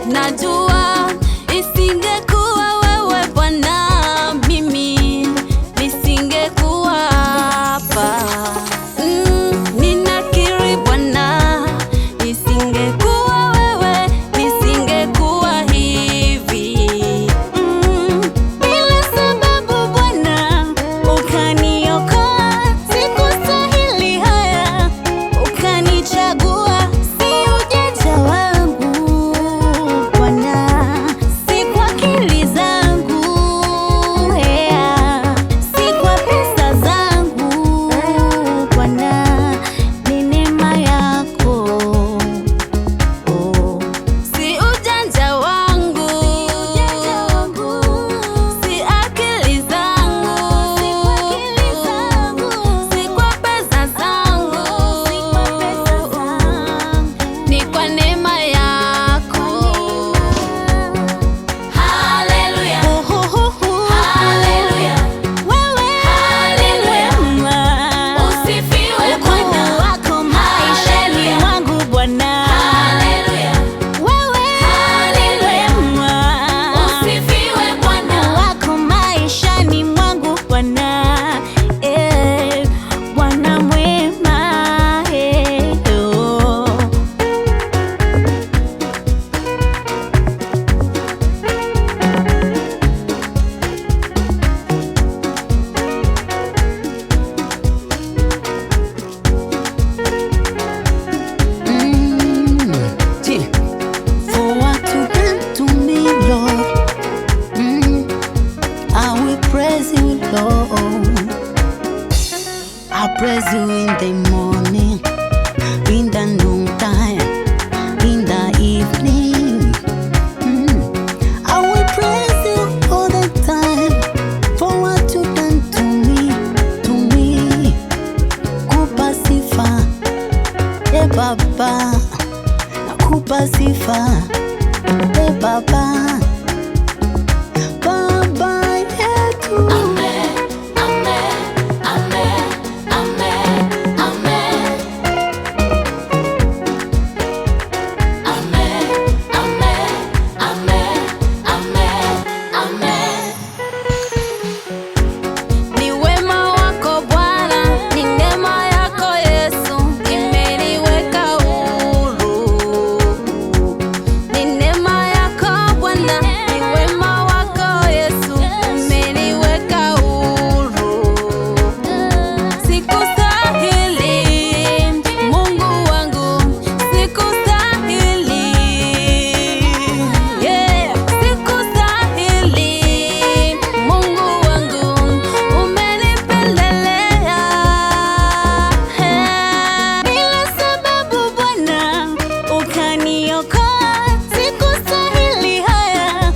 Najua isingekuwa wewe Bwana, mimi nisingekuwa hapa. Ninakiri Bwana, isingekuwa wewe nisingekuwa hivi. Bila sababu Bwana ukaniokoa, sikustahili haya, ukanichagua, si ujanja wangu Bwana, si kwa akili zangu, si kwa pesa zangu Bwana, ni neema yako. Si ujanja wangu, si akili zangu, si kwa pesa zangu, ni kwa neema yako. Haleluya, haleluya, wewe haleluya, usifiwe Bwana wako maishani mwangu Bwana. Haleluya, wewe haleluya, usifiwe Bwana wako maishani mwangu Bwana. Bwana mwema, For what you done to me, Lord, I will praise you, Lord. I praise you in the morning, in the noontime, in the evening. I will praise you all the time for what you done to me, to me. Kupa sifa, Baba. Nakupa sifa, Baba, Baba yetu. amen, amen, amen, amen, amen, amen, amen, amen, amen. Ni wema wako Bwana, ni neema yako Yesu, imeniweka huru. Ni neema yako Bwana, ni wema wako Yesu, umeniweka huru. Sikustahili Mungu wangu, sikustahili, sikustahili Mungu wangu, umenipendelea. Bila sababu Bwana ukaniokoa, sikustahili haya,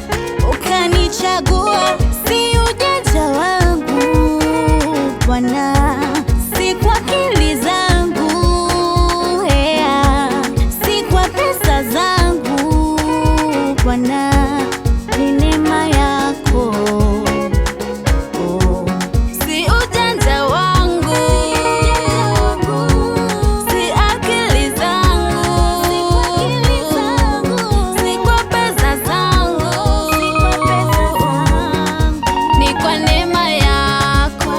ukanichagua, si ujanja wangu Bwana, si kwa akili zangu, si kwa pesa zangu Bwana, ni neema yako. Si ujanja wangu, si akili zangu, si kwa pesa zangu, ni kwa neema yako.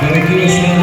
Barikiwe sana.